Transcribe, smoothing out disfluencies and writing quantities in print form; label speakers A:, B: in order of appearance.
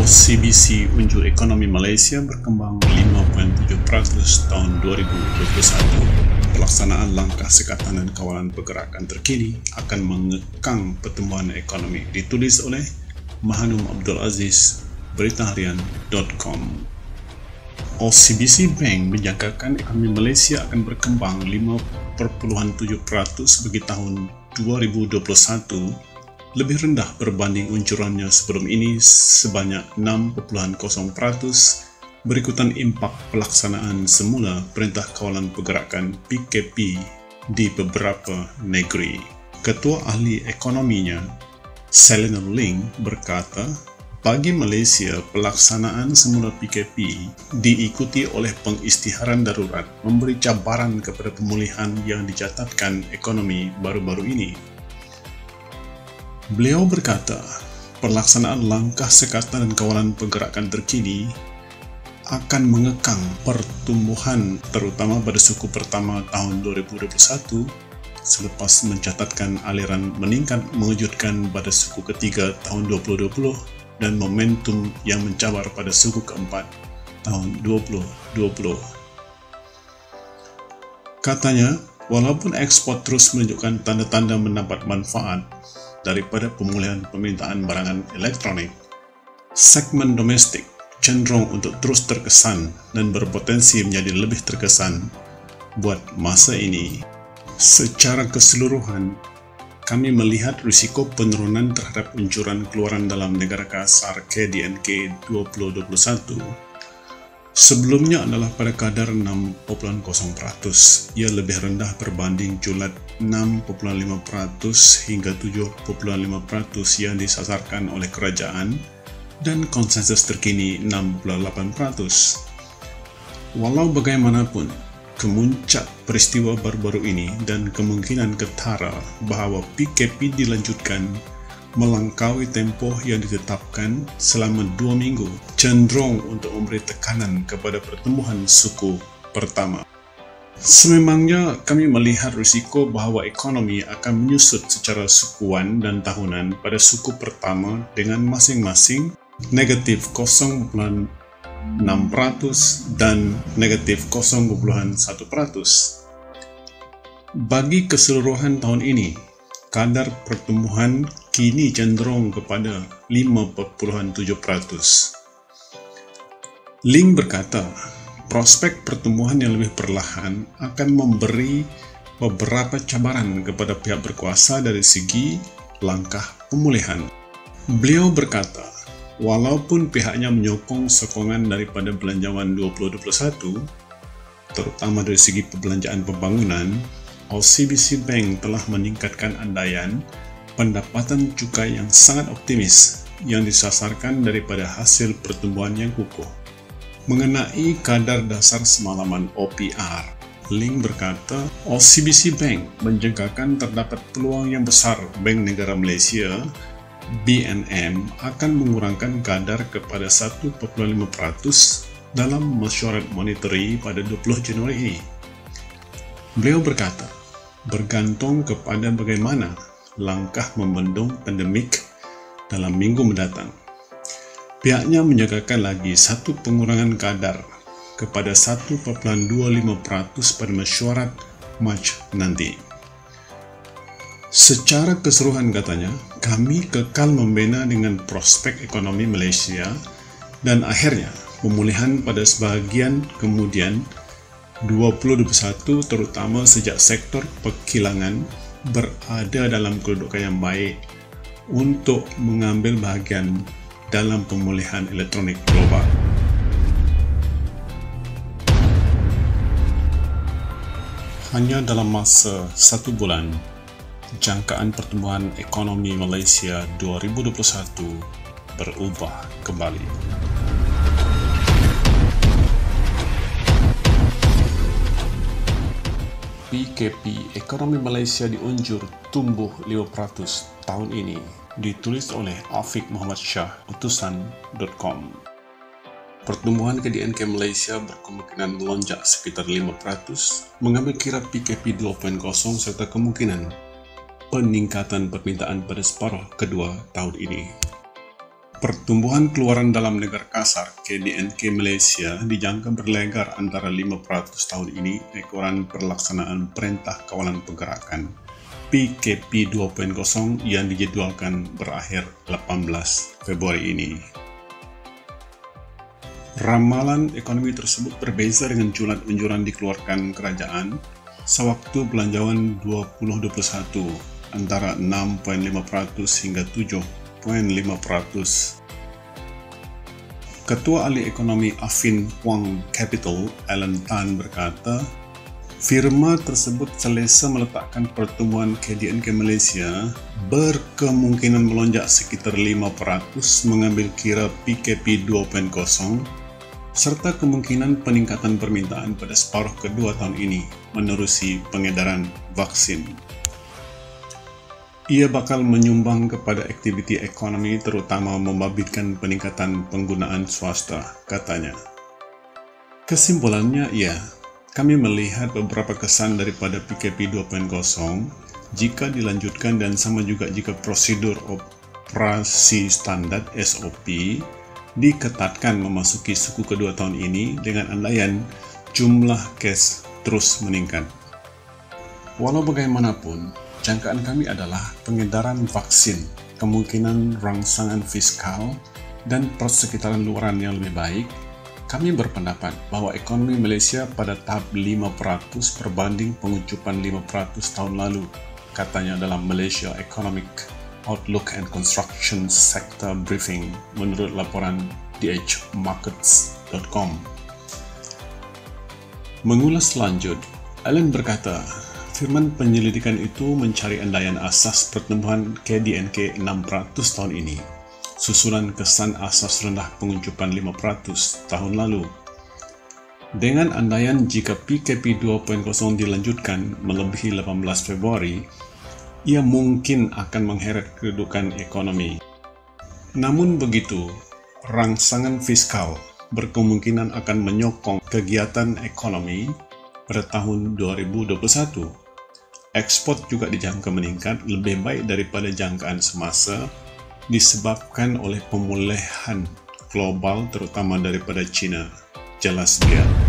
A: OCBC unjuk ekonomi Malaysia berkembang 5.7% tahun 2021. Pelaksanaan langkah sekatan dan kawalan pergerakan terkini akan mengekang pertumbuhan ekonomi, ditulis oleh Mahanum Abdul Aziz, beritaharian.com. OCBC Bank menjangkakan ekonomi Malaysia akan berkembang 5.7% bagi tahun 2021, lebih rendah berbanding unjurannya sebelum ini sebanyak 6.0%, berikutan impak pelaksanaan semula Perintah Kawalan Pergerakan PKP di beberapa negeri. Ketua Ahli Ekonominya, Selena Ling, berkata, bagi Malaysia, pelaksanaan semula PKP diikuti oleh pengisytiharan darurat memberi cabaran kepada pemulihan yang dicatatkan ekonomi baru-baru ini. Beliau berkata, pelaksanaan langkah sekatan dan kawalan pergerakan terkini akan mengekang pertumbuhan terutama pada suku pertama tahun 2021 selepas mencatatkan aliran meningkat mengejutkan pada suku ketiga tahun 2020 dan momentum yang mencabar pada suku keempat tahun 2020. Katanya, walaupun ekspor terus menunjukkan tanda-tanda mendapat manfaat daripada pemulihan permintaan barangan elektronik, segmen domestik cenderung untuk terus terkesan dan berpotensi menjadi lebih terkesan buat masa ini. Secara keseluruhan, kami melihat risiko penurunan terhadap unjuran keluaran dalam negara kasar KDNK 2021 sebelumnya adalah pada kadar 6.0%. Ia lebih rendah berbanding julat 6.5% hingga 7.5% yang disasarkan oleh kerajaan dan konsensus terkini 6.8%. Walau bagaimanapun, kemuncak peristiwa baru-baru ini dan kemungkinan ketara bahawa PKP dilanjutkan melangkaui tempoh yang ditetapkan selama 2 minggu cenderung untuk memberi tekanan kepada pertumbuhan suku pertama. Sememangnya kami melihat risiko bahawa ekonomi akan menyusut secara sukuan dan tahunan pada suku pertama dengan masing-masing negatif 0.6% dan negatif 0.1%. Bagi keseluruhan tahun ini, kadar pertumbuhan kini cenderung kepada 5.7%. Ling berkata, prospek pertumbuhan yang lebih perlahan akan memberi beberapa cabaran kepada pihak berkuasa dari segi langkah pemulihan. Beliau berkata, walaupun pihaknya menyokong sokongan daripada belanjawan 2021, terutama dari segi perbelanjaan pembangunan, OCBC Bank telah meningkatkan andaian pendapatan cukai yang sangat optimis yang disasarkan daripada hasil pertumbuhan yang kukuh. Mengenai kadar dasar semalaman OPR, Ling berkata, OCBC Bank menjangkakan terdapat peluang yang besar Bank Negara Malaysia BNM akan mengurangkan kadar kepada 1.5% dalam mesyuarat monetary pada 20 Januari ini. Beliau berkata, bergantung kepada bagaimana langkah membendung pandemik dalam minggu mendatang. Pihaknya menjangkakan lagi satu pengurangan kadar kepada 1.25% pada mesyuarat Mac nanti. Secara keseluruhan katanya, kami kekal membina dengan prospek ekonomi Malaysia dan akhirnya pemulihan pada sebahagian kemudian 2021 terutama sejak sektor perkilangan berada dalam kedudukan yang baik untuk mengambil bahagian dalam pemulihan elektronik global. Hanya dalam masa 1 bulan, jangkaan pertumbuhan ekonomi Malaysia 2021 berubah kembali. PKP ekonomi Malaysia diunjur tumbuh 5% tahun ini, ditulis oleh Afiq Muhammad Shah, utusan.com. Pertumbuhan KDNK Malaysia berkemungkinan melonjak sekitar 5%, mengambil kira PKP 2.0 serta kemungkinan peningkatan permintaan pada separuh kedua tahun ini. Pertumbuhan keluaran dalam negara kasar KDNK Malaysia dijangka berlegar antara 5% tahun ini ekoran pelaksanaan Perintah Kawalan Pergerakan PKP 2.0 yang dijadwalkan berakhir 18 Februari ini. Ramalan ekonomi tersebut berbeza dengan julat-unjuran dikeluarkan kerajaan sewaktu belanjawan 2021 antara 6.5% hingga 7.5%. Ketua Ahli Ekonomi Affin Hwang Capital, Alan Tan berkata, firma tersebut selesa meletakkan pertumbuhan KDNK Malaysia berkemungkinan melonjak sekitar 5% mengambil kira PKP 2.0 serta kemungkinan peningkatan permintaan pada separuh kedua tahun ini menerusi pengedaran vaksin. Ia bakal menyumbang kepada aktiviti ekonomi terutama membabitkan peningkatan penggunaan swasta, katanya. Kesimpulannya, kami melihat beberapa kesan daripada PKP 2.0 jika dilanjutkan dan sama juga jika prosedur operasi standar SOP diketatkan memasuki suku kedua tahun ini dengan andaian jumlah kes terus meningkat. Walau bagaimanapun, jangkaan kami adalah pengedaran vaksin, kemungkinan rangsangan fiskal, dan persekitaran luaran yang lebih baik. Kami berpendapat bahwa ekonomi Malaysia pada tahap 5% berbanding pengucupan 5% tahun lalu, katanya dalam Malaysia Economic Outlook and Construction Sector Briefing menurut laporan dhmarkets.com. Mengulas lanjut, Alan berkata, firman penyelidikan itu mencari andaian asas pertumbuhan KDNK 6% tahun ini, susulan kesan asas rendah pengucupan 5% tahun lalu. Dengan andaian jika PKP 2.0 dilanjutkan melebihi 18 Februari, ia mungkin akan mengheret kedudukan ekonomi. Namun begitu, rangsangan fiskal berkemungkinan akan menyokong kegiatan ekonomi pada tahun 2021. Ekspor juga dijangka meningkat lebih baik daripada jangkaan semasa disebabkan oleh pemulihan global terutama daripada China, jelas dia.